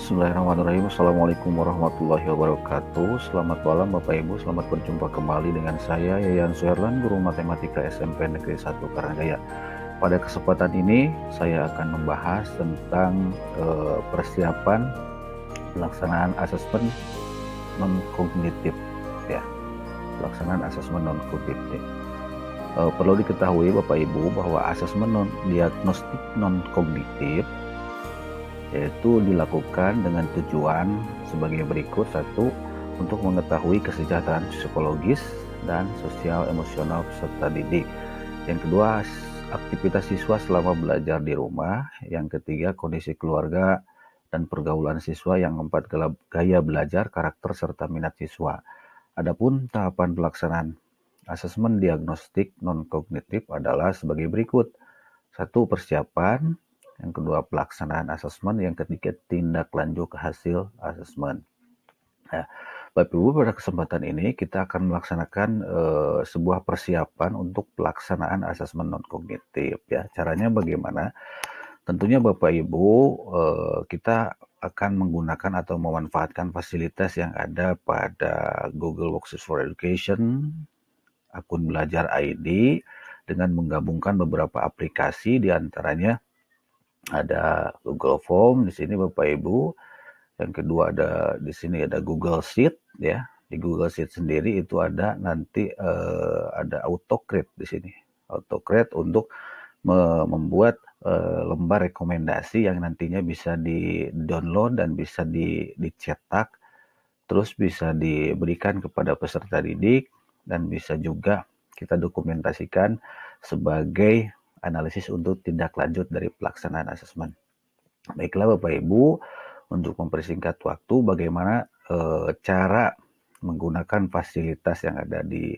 Bismillahirrahmanirrahim. Assalamualaikum warahmatullahi wabarakatuh. Selamat malam Bapak Ibu, selamat berjumpa kembali dengan saya Yayan Suherlan, Guru Matematika SMP Negeri 1 Karangaya. Pada kesempatan ini saya akan membahas tentang persiapan pelaksanaan asesmen non-kognitif, ya. Pelaksanaan asesmen non-kognitif. Perlu diketahui Bapak Ibu bahwa asesmen diagnostik non-kognitif yaitu dilakukan dengan tujuan sebagai berikut. Satu, untuk mengetahui kesejahteraan psikologis dan sosial emosional peserta didik. Yang kedua, aktivitas siswa selama belajar di rumah. Yang ketiga, kondisi keluarga dan pergaulan siswa. Yang keempat, gaya belajar, karakter, serta minat siswa. Adapun tahapan pelaksanaan asesmen diagnostik non-kognitif adalah sebagai berikut. Satu, persiapan. Yang kedua, pelaksanaan asesmen. Yang ketiga, tindak lanjut ke hasil asesmen. Nah, Bapak Ibu, pada kesempatan ini kita akan melaksanakan sebuah persiapan untuk pelaksanaan asesmen non-kognitif. Ya, caranya bagaimana? Tentunya Bapak Ibu, kita akan menggunakan atau memanfaatkan fasilitas yang ada pada Google Worksheets for Education, akun belajar ID, dengan menggabungkan beberapa aplikasi, diantaranya ada Google Form di sini Bapak Ibu. Yang kedua di sini ada Google Sheet, ya. Di Google Sheet sendiri itu ada nanti ada AutoCreate di sini. AutoCreate untuk membuat lembar rekomendasi yang nantinya bisa di-download dan bisa dicetak, terus bisa diberikan kepada peserta didik dan bisa juga kita dokumentasikan sebagai analisis untuk tindak lanjut dari pelaksanaan asesmen. Baiklah Bapak Ibu, untuk mempersingkat waktu, bagaimana cara menggunakan fasilitas yang ada di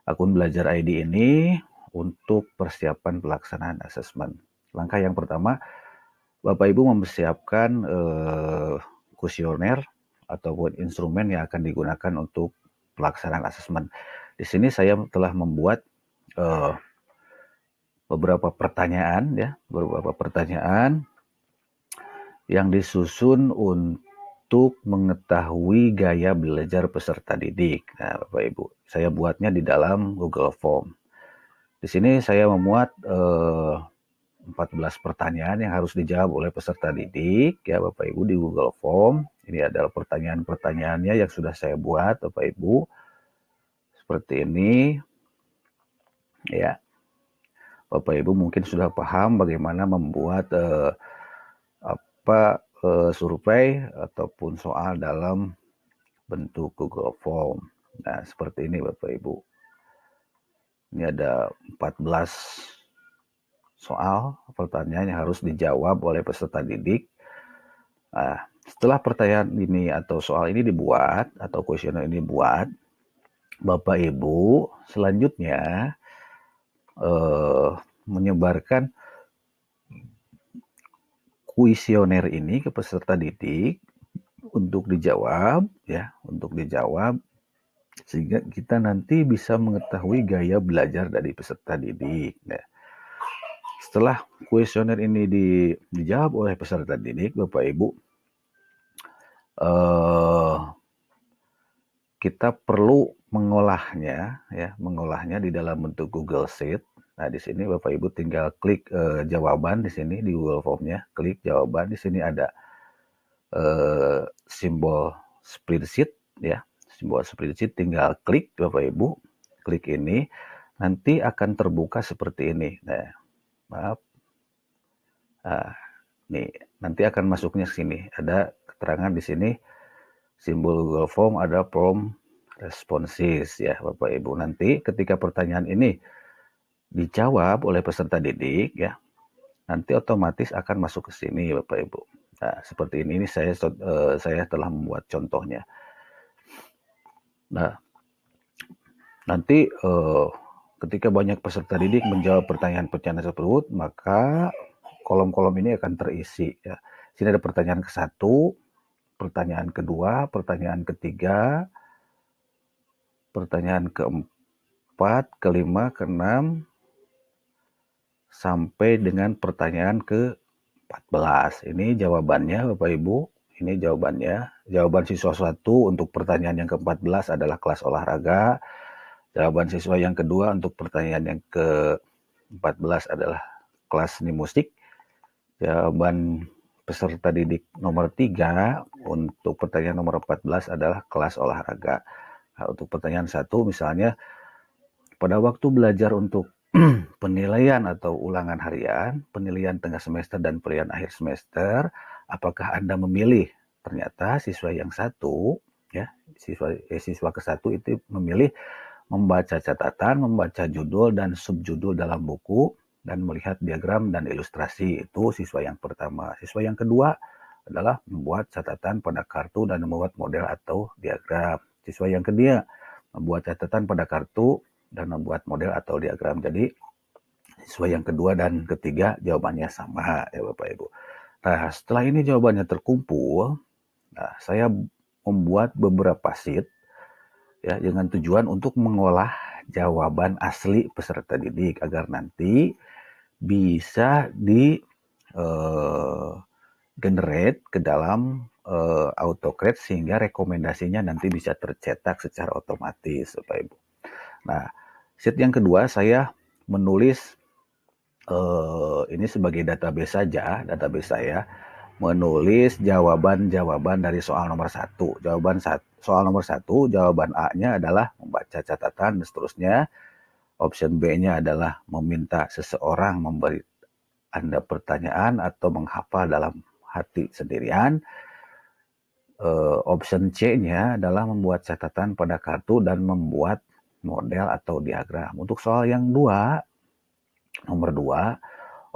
akun belajar ID ini untuk persiapan pelaksanaan asesmen. Langkah yang pertama, Bapak Ibu mempersiapkan kuesioner ataupun instrumen yang akan digunakan untuk pelaksanaan asesmen. Di sini saya telah membuat beberapa pertanyaan yang disusun untuk mengetahui gaya belajar peserta didik. Nah, Bapak Ibu, saya buatnya di dalam Google Form. Di sini saya memuat 14 pertanyaan yang harus dijawab oleh peserta didik, ya Bapak Ibu, di Google Form. Ini adalah pertanyaan-pertanyaannya yang sudah saya buat, Bapak Ibu. Seperti ini, ya. Bapak Ibu mungkin sudah paham bagaimana membuat survei ataupun soal dalam bentuk Google Form. Nah, seperti ini Bapak Ibu. Ini ada 14 soal pertanyaan yang harus dijawab oleh peserta didik. Nah, setelah pertanyaan ini atau soal ini dibuat atau kuesioner ini dibuat, Bapak Ibu selanjutnya menyebarkan kuesioner ini ke peserta didik untuk dijawab, ya, sehingga kita nanti bisa mengetahui gaya belajar dari peserta didik. Nah, setelah kuesioner ini dijawab oleh peserta didik, Bapak Ibu, kita perlu mengolahnya di dalam bentuk Google Sheet. Nah, di sini Bapak Ibu tinggal klik jawaban di sini di Google Form-nya, klik jawaban. Di sini ada simbol spreadsheet, ya. Simbol spreadsheet, tinggal klik Bapak Ibu, klik ini, nanti akan terbuka seperti ini. Nah, maaf. Nih, nanti akan masuknya ke sini. Ada keterangan di sini, simbol Google Form, ada form responses, ya Bapak Ibu. Nanti ketika pertanyaan ini dijawab oleh peserta didik, ya, nanti otomatis akan masuk ke sini Bapak Ibu. Nah, seperti ini saya telah membuat contohnya. Nah, nanti ketika banyak peserta didik menjawab pertanyaan-pertanyaan tersebut, maka kolom-kolom ini akan terisi, ya. Sini ada pertanyaan ke-1, pertanyaan kedua, pertanyaan ketiga, pertanyaan ke-4, ke-5, ke-6, sampai dengan pertanyaan ke-14. Ini jawabannya Bapak Ibu, ini jawabannya. Jawaban siswa 1 untuk pertanyaan yang ke-14 adalah kelas olahraga. Jawaban siswa yang kedua untuk pertanyaan yang ke-14 adalah kelas seni musik. Jawaban peserta didik nomor 3 untuk pertanyaan nomor 14 adalah kelas olahraga. Nah, untuk pertanyaan 1 misalnya, pada waktu belajar untuk penilaian atau ulangan harian, penilaian tengah semester dan penilaian akhir semester, apakah Anda memilih? Ternyata siswa yang satu, ya, siswa ke-1 itu memilih membaca catatan, membaca judul dan subjudul dalam buku, dan melihat diagram dan ilustrasi. Itu siswa yang pertama. Siswa yang kedua adalah membuat catatan pada kartu dan membuat model atau diagram. Siswa yang kedua membuat catatan pada kartu dan membuat model atau diagram. Jadi siswa yang kedua dan ketiga jawabannya sama, ya Bapak Ibu. Nah, setelah ini jawabannya terkumpul, nah, saya membuat beberapa sheet ya dengan tujuan untuk mengolah jawaban asli peserta didik agar nanti bisa di generate ke dalam AutoCAD sehingga rekomendasinya nanti bisa tercetak secara otomatis, Bapak Ibu. Nah, sheet yang kedua saya menulis ini sebagai database saja, database saya menulis jawaban-jawaban dari soal nomor 1. Soal nomor 1, jawaban A-nya adalah membaca catatan dan seterusnya. Option B-nya adalah meminta seseorang memberi Anda pertanyaan atau menghafal dalam hati sendirian. Option C-nya adalah membuat catatan pada kartu dan membuat model atau diagram. Untuk soal yang nomor 2,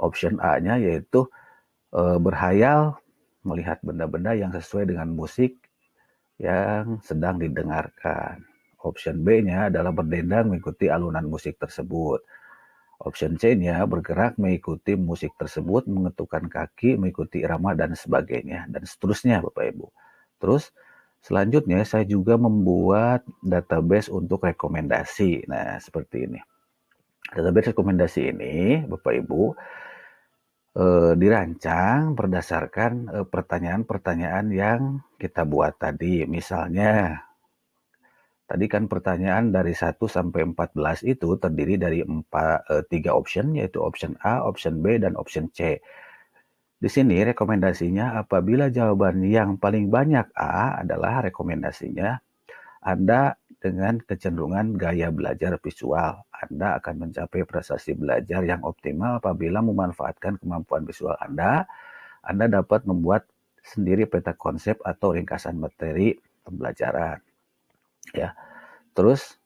option A-nya yaitu berhayal melihat benda-benda yang sesuai dengan musik yang sedang didengarkan. Option B-nya adalah berdendang mengikuti alunan musik tersebut. Option C-nya bergerak mengikuti musik tersebut, mengetukkan kaki, mengikuti irama dan sebagainya, dan seterusnya Bapak Ibu. Terus selanjutnya saya juga membuat database untuk rekomendasi. Nah, seperti ini. Database rekomendasi ini Bapak Ibu dirancang berdasarkan pertanyaan-pertanyaan yang kita buat tadi. Misalnya, tadi kan pertanyaan dari 1 sampai 14 itu terdiri dari 3 option, yaitu option A, option B, dan option C. Di sini rekomendasinya apabila jawaban yang paling banyak A adalah rekomendasinya Anda dengan kecenderungan gaya belajar visual. Anda akan mencapai prestasi belajar yang optimal apabila memanfaatkan kemampuan visual Anda. Anda dapat membuat sendiri peta konsep atau ringkasan materi pembelajaran. Ya. Terus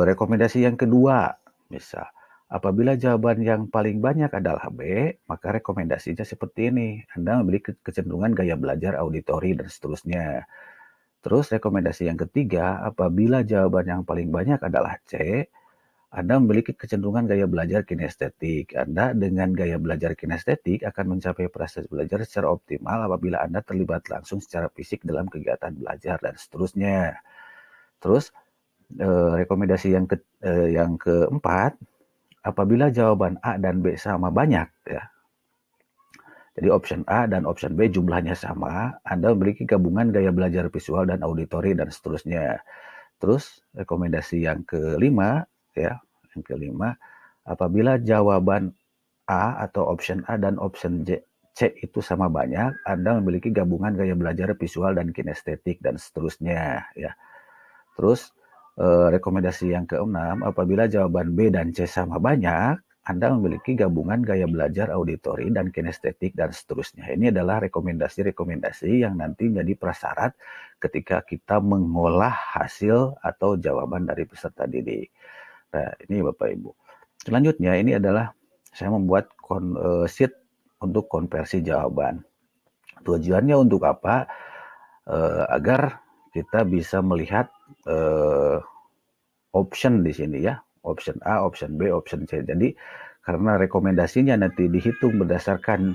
rekomendasi yang kedua, misal apabila jawaban yang paling banyak adalah B, maka rekomendasinya seperti ini. Anda memiliki kecenderungan gaya belajar auditori dan seterusnya. Terus rekomendasi yang ketiga, apabila jawaban yang paling banyak adalah C, Anda memiliki kecenderungan gaya belajar kinestetik. Anda dengan gaya belajar kinestetik akan mencapai proses belajar secara optimal apabila Anda terlibat langsung secara fisik dalam kegiatan belajar dan seterusnya. Terus rekomendasi yang keempat, apabila jawaban A dan B sama banyak ya. Jadi option A dan option B jumlahnya sama, Anda memiliki gabungan gaya belajar visual dan auditori dan seterusnya. Terus rekomendasi yang kelima ya, apabila jawaban A atau option A dan option C itu sama banyak, Anda memiliki gabungan gaya belajar visual dan kinestetik dan seterusnya ya. Terus rekomendasi yang keenam, apabila jawaban B dan C sama banyak, Anda memiliki gabungan gaya belajar auditori dan kinestetik dan seterusnya. Ini adalah rekomendasi-rekomendasi yang nanti menjadi prasyarat ketika kita mengolah hasil atau jawaban dari peserta didik. Nah, ini Bapak Ibu. Selanjutnya ini adalah saya membuat sheet untuk konversi jawaban. Tujuannya untuk apa? Agar kita bisa melihat option di sini ya, option A, option B, option C. Jadi karena rekomendasinya nanti dihitung berdasarkan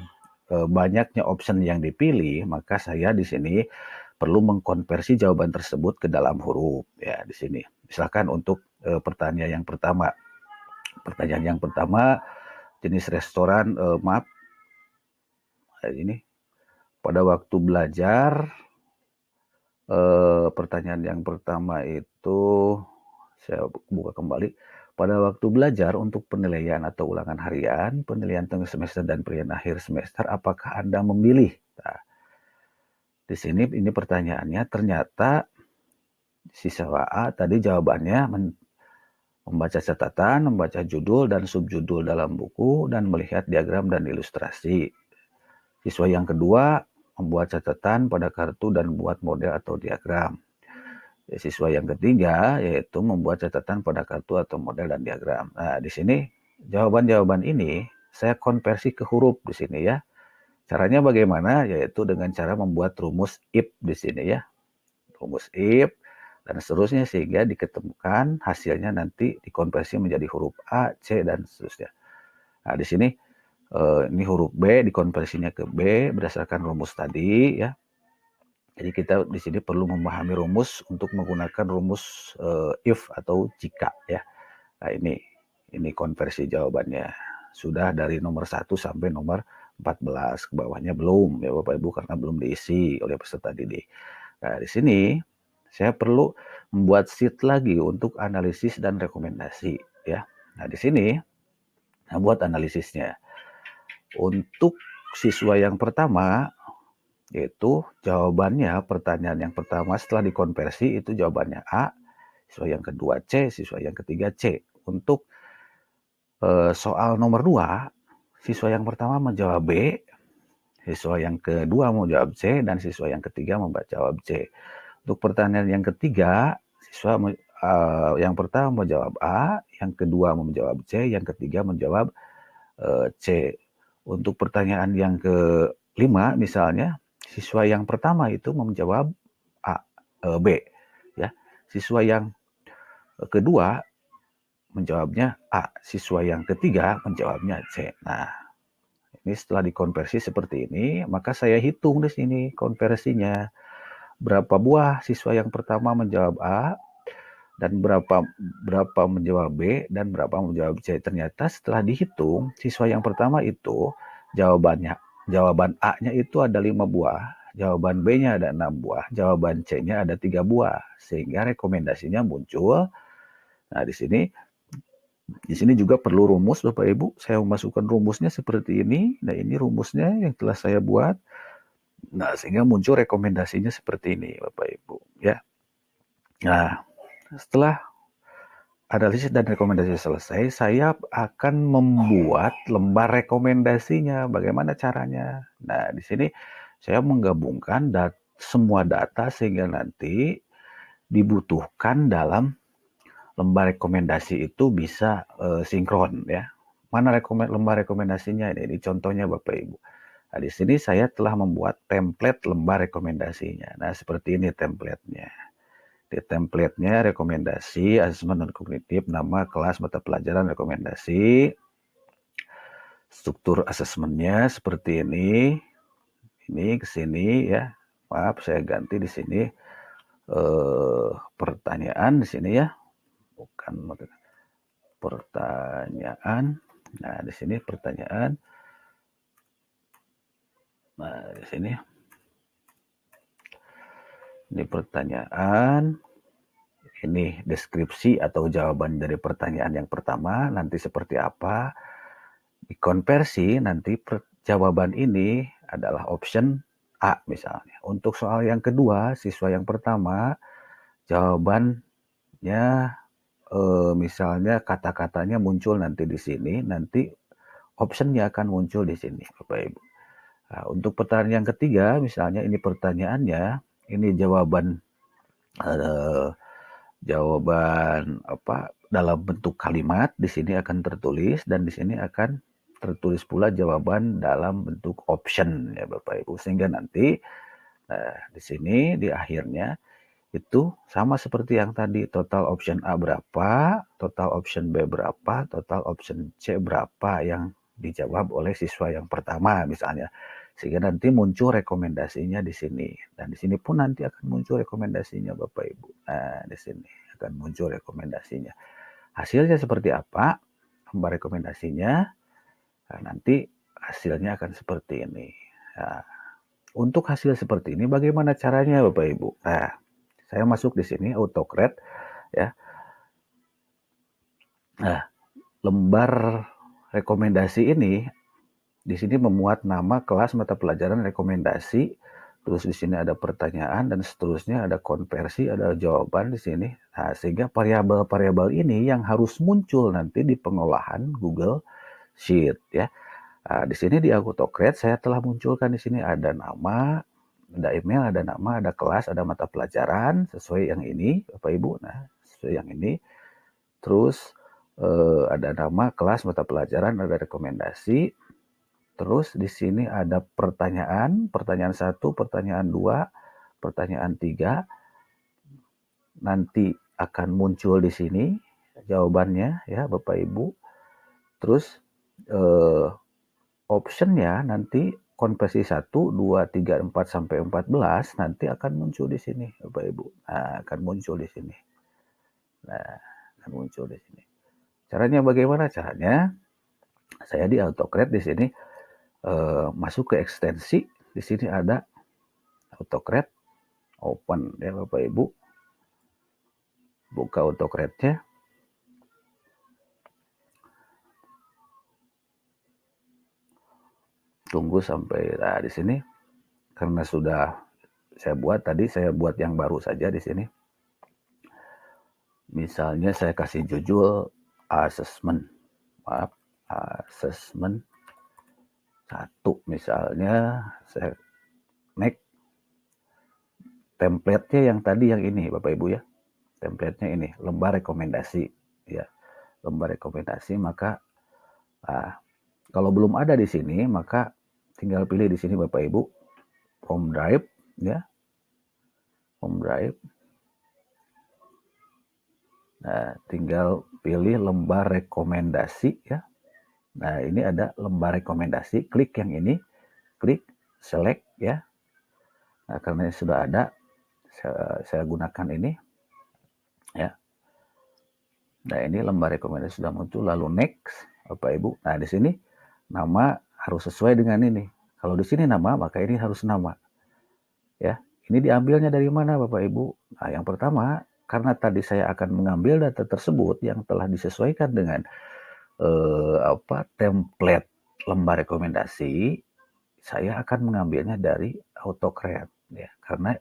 banyaknya option yang dipilih, maka saya di sini perlu mengkonversi jawaban tersebut ke dalam huruf ya di sini. Misalkan untuk pertanyaan yang pertama. Pertanyaan yang pertama jenis restoran, maaf ini pada waktu belajar, pertanyaan yang pertama itu saya buka kembali. Pada waktu belajar untuk penilaian atau ulangan harian, penilaian tengah semester dan penilaian akhir semester, apakah Anda memilih? Nah, di sini ini pertanyaannya, ternyata siswa A tadi jawabannya membaca catatan, membaca judul dan subjudul dalam buku, dan melihat diagram dan ilustrasi. Siswa yang kedua membuat catatan pada kartu dan membuat model atau diagram. Siswa yang ketiga yaitu membuat catatan pada kartu atau model dan diagram. Nah, di sini jawaban-jawaban ini saya konversi ke huruf di sini ya. Caranya bagaimana? Yaitu dengan cara membuat rumus if di sini ya. Rumus if dan seterusnya sehingga diketemukan hasilnya nanti dikonversi menjadi huruf A, C dan seterusnya. Nah, di sini ini huruf B dikonversinya ke B berdasarkan rumus tadi ya. Jadi kita di sini perlu memahami rumus untuk menggunakan rumus if atau jika ya. Nah, ini konversi jawabannya. Sudah dari nomor 1 sampai nomor 14. Ke bawahnya belum ya Bapak Ibu karena belum diisi oleh peserta didik. Nah, di sini saya perlu membuat sheet lagi untuk analisis dan rekomendasi ya. Nah, di sini saya buat analisisnya. Untuk siswa yang pertama yaitu jawabannya pertanyaan yang pertama setelah dikonversi itu jawabannya A, siswa yang kedua C, siswa yang ketiga C. Untuk soal nomor 2, siswa yang pertama menjawab B, siswa yang kedua menjawab C, dan siswa yang ketiga menjawab C. Untuk pertanyaan yang ketiga, siswa yang pertama menjawab A, yang kedua menjawab C, yang ketiga menjawab C. Untuk pertanyaan yang kelima misalnya, siswa yang pertama itu menjawab B ya. Siswa yang kedua menjawabnya A, siswa yang ketiga menjawabnya C. Nah, ini setelah dikonversi seperti ini, maka saya hitung di sini konversinya. Berapa buah siswa yang pertama menjawab A dan berapa menjawab B dan berapa menjawab C. Ternyata setelah dihitung, siswa yang pertama itu jawaban A-nya itu ada 5 buah, jawaban B-nya ada 6 buah, jawaban C-nya ada 3 buah, sehingga rekomendasinya muncul. Nah, di sini juga perlu rumus Bapak Ibu. Saya memasukkan rumusnya seperti ini. Nah, ini rumusnya yang telah saya buat. Nah, sehingga muncul rekomendasinya seperti ini Bapak Ibu ya. Nah, setelah analisis dan rekomendasi selesai, saya akan membuat lembar rekomendasinya. Bagaimana caranya? Nah, di sini saya menggabungkan semua data sehingga nanti dibutuhkan dalam lembar rekomendasi itu bisa sinkron ya. Mana lembar rekomendasinya? Ini contohnya Bapak Ibu. Nah, di sini saya telah membuat template lembar rekomendasinya. Nah, seperti ini template-nya. Di template-nya rekomendasi, asesmen non kognitif, nama, kelas, mata pelajaran, rekomendasi. Struktur asesmennya seperti ini. Ini ke sini ya. Maaf, saya ganti di sini pertanyaan di sini ya. Bukan pertanyaan. Nah, di sini pertanyaan. Nah, di sini. Ini pertanyaan. Ini deskripsi atau jawaban dari pertanyaan yang pertama nanti seperti apa. Dikonversi nanti jawaban ini adalah option A misalnya. Untuk soal yang kedua, siswa yang pertama jawabannya misalnya kata-katanya muncul nanti di sini, nanti optionnya akan muncul di sini Bapak Ibu. Nah, untuk pertanyaan yang ketiga misalnya ini pertanyaannya, ini jawaban dalam bentuk kalimat di sini akan tertulis dan di sini akan tertulis pula jawaban dalam bentuk option ya Bapak Ibu, sehingga nanti di sini di akhirnya itu sama seperti yang tadi, total option A berapa, total option B berapa, total option C berapa yang dijawab oleh siswa yang pertama misalnya, sehingga nanti muncul rekomendasinya di sini, dan di sini pun nanti akan muncul rekomendasinya Bapak Ibu. Nah, di sini akan muncul rekomendasinya. Hasilnya seperti apa? Lembar rekomendasinya. Nah, nanti hasilnya akan seperti ini. Nah, untuk hasil seperti ini bagaimana caranya Bapak Ibu? Nah, saya masuk di sini AutoCAD ya. Nah, lembar rekomendasi ini di sini memuat nama kelas mata pelajaran rekomendasi, terus di sini ada pertanyaan dan seterusnya, ada konversi, ada jawaban di sini. Nah, sehingga variabel-variabel ini yang harus muncul nanti di pengolahan Google Sheet ya. Nah, di sini di AutoCAD saya telah munculkan di sini ada nama, ada email, ada nama, ada kelas, ada mata pelajaran sesuai yang ini, Bapak Ibu. Nah, sesuai yang ini. Terus ada nama, kelas, mata pelajaran, ada rekomendasi. Terus di sini ada pertanyaan, pertanyaan 1, pertanyaan 2, pertanyaan 3. Nanti akan muncul di sini jawabannya ya Bapak Ibu. Terus optionnya nanti konversi 1, 2, 3, 4 sampai 14 nanti akan muncul di sini Bapak Ibu. Nah, akan muncul di sini. Nah, akan muncul di sini. Caranya bagaimana? Caranya saya di AutoCAD di sini masuk ke ekstensi, di sini ada AutoCAD, open ya Bapak Ibu, buka AutoCAD-nya, tunggu sampai di sini karena sudah saya buat yang baru saja di sini. Misalnya saya kasih judul assessment, assessment 1 misalnya, saya next. Template-nya yang tadi yang ini Bapak Ibu ya. Template-nya ini lembar rekomendasi ya. Lembar rekomendasi, maka kalau belum ada di sini maka tinggal pilih di sini Bapak Ibu home drive ya. Home drive. Nah, tinggal pilih lembar rekomendasi ya. Nah, ini ada lembar rekomendasi, klik yang ini, klik select ya. Nah, karena sudah ada, saya gunakan ini ya. Nah, ini lembar rekomendasi sudah muncul, lalu next Bapak Ibu. Nah, di sini nama harus sesuai dengan ini. Kalau di sini nama, maka ini harus nama. Ya, ini diambilnya dari mana Bapak Ibu? Nah, yang pertama, karena tadi saya akan mengambil data tersebut yang telah disesuaikan dengan template lembar rekomendasi, saya akan mengambilnya dari AutoCAD ya, karena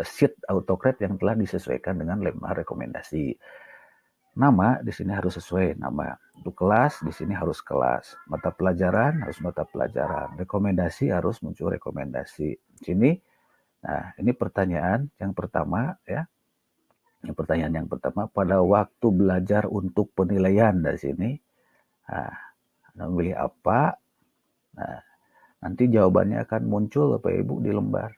sheet AutoCAD yang telah disesuaikan dengan lembar rekomendasi. Nama di sini harus sesuai nama. Untuk kelas di sini harus kelas. Mata pelajaran harus mata pelajaran. Rekomendasi harus muncul rekomendasi. Di sini, nah ini pertanyaan yang pertama ya. Yang pertanyaan yang pertama, pada waktu belajar untuk penilaian dari sini, nah, memilih apa? Nah, nanti jawabannya akan muncul Bapak Ibu di lembar.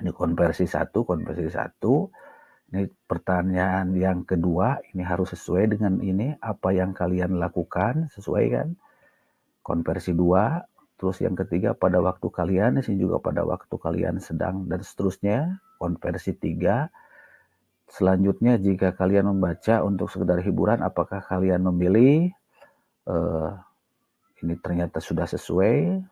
Ini konversi 1, konversi 1. Ini pertanyaan yang kedua, ini harus sesuai dengan ini, apa yang kalian lakukan, sesuai kan? Konversi 2, terus yang ketiga pada waktu kalian, di sini juga pada waktu kalian sedang dan seterusnya. Konversi 3, selanjutnya jika kalian membaca untuk sekedar hiburan, apakah kalian memilih ini ternyata sudah sesuai.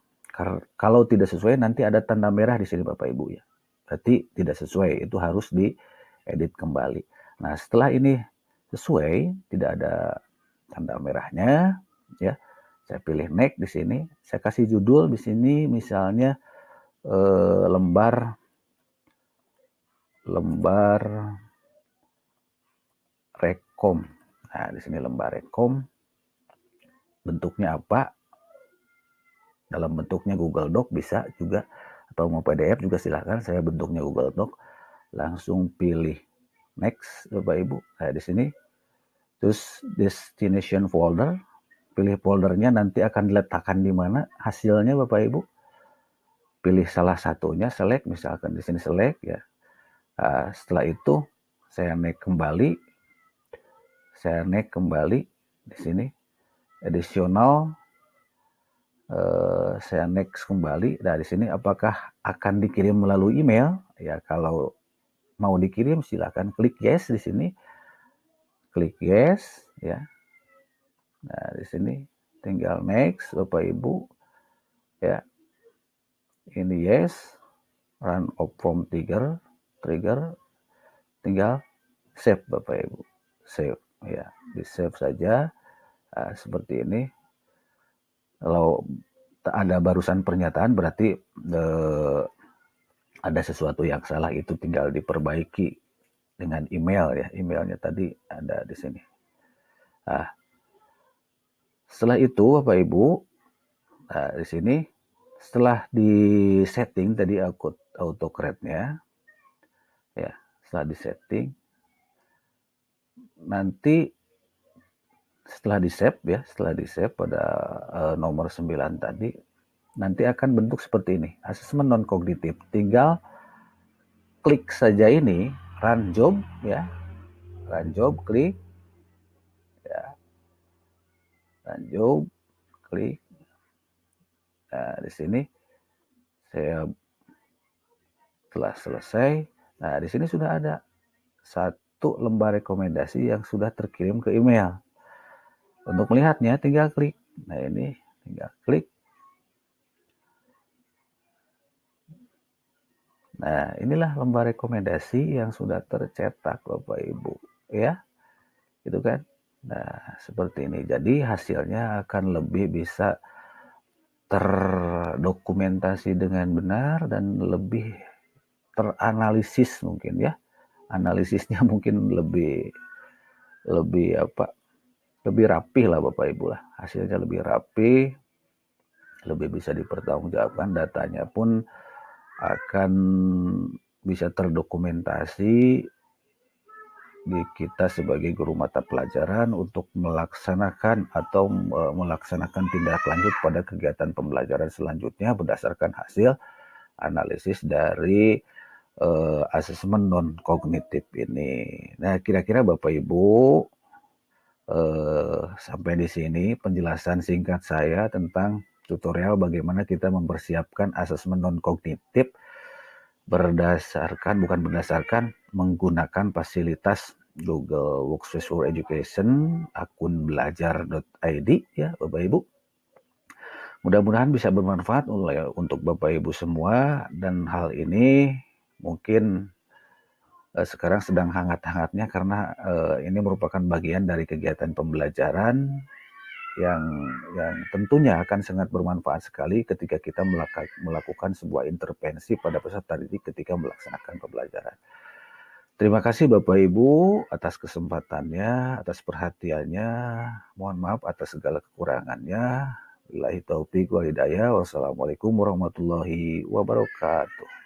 Kalau tidak sesuai nanti ada tanda merah di sini Bapak Ibu ya. Berarti tidak sesuai, itu harus diedit kembali. Nah, setelah ini sesuai, tidak ada tanda merahnya ya. Saya pilih next di sini, saya kasih judul di sini misalnya lembar rekom. Nah, di sini lembar rekom. Bentuknya apa? Dalam bentuknya Google Doc bisa juga, atau mau PDF juga silahkan. Saya bentuknya Google Doc. Langsung pilih next Bapak Ibu. Nah, di sini terus destination folder, pilih foldernya, nanti akan diletakkan di mana hasilnya Bapak Ibu. Pilih salah satunya, select, misalkan di sini select ya. Nah, setelah itu saya naik kembali di sini additional, saya next kembali. Nah, di sini apakah akan dikirim melalui email? Ya, kalau mau dikirim silakan klik yes di sini. Klik yes ya. Nah, di sini tinggal next Bapak Ibu ya. Ini yes. run off from trigger, tinggal save Bapak Ibu, save ya, di save saja. Seperti ini. Kalau ada barusan pernyataan berarti ada sesuatu yang salah, itu tinggal diperbaiki dengan email ya, emailnya tadi ada di sini. Nah, setelah itu Bapak Ibu, di sini setelah di setting tadi autocrate-nya ya, setelah di setting nanti setelah di save ya, setelah di save pada nomor 9 tadi, nanti akan bentuk seperti ini, asesmen non kognitif. Tinggal klik saja ini run job ya, run job, klik ya, run job, klik. Nah, di sini saya telah selesai. Nah, di sini sudah ada satu lembar rekomendasi yang sudah terkirim ke email. Untuk melihatnya tinggal klik. Nah, ini tinggal klik. Nah, inilah lembar rekomendasi yang sudah tercetak Bapak Ibu ya. Gitu kan? Nah, seperti ini. Jadi hasilnya akan lebih bisa terdokumentasi dengan benar dan lebih teranalisis mungkin ya. Analisisnya mungkin lebih lebih rapi lah Bapak Ibu lah. Hasilnya lebih rapi, lebih bisa dipertanggungjawabkan, datanya pun akan bisa terdokumentasi di kita sebagai guru mata pelajaran untuk melaksanakan atau melaksanakan tindak lanjut pada kegiatan pembelajaran selanjutnya berdasarkan hasil analisis dari asesmen non kognitif ini. Nah, kira-kira Bapak Ibu sampai di sini penjelasan singkat saya tentang tutorial bagaimana kita mempersiapkan asesmen non kognitif menggunakan fasilitas Google Workspace for Education, akun belajar.id ya Bapak Ibu. Mudah-mudahan bisa bermanfaat untuk Bapak Ibu semua, dan hal ini mungkin sekarang sedang hangat-hangatnya karena ini merupakan bagian dari kegiatan pembelajaran yang tentunya akan sangat bermanfaat sekali ketika kita melakukan sebuah intervensi pada peserta didik ketika melaksanakan pembelajaran. Terima kasih Bapak Ibu atas kesempatannya, atas perhatiannya. Mohon maaf atas segala kekurangannya. Billahi taufiq wal hidayah. Wassalamualaikum warahmatullahi wabarakatuh.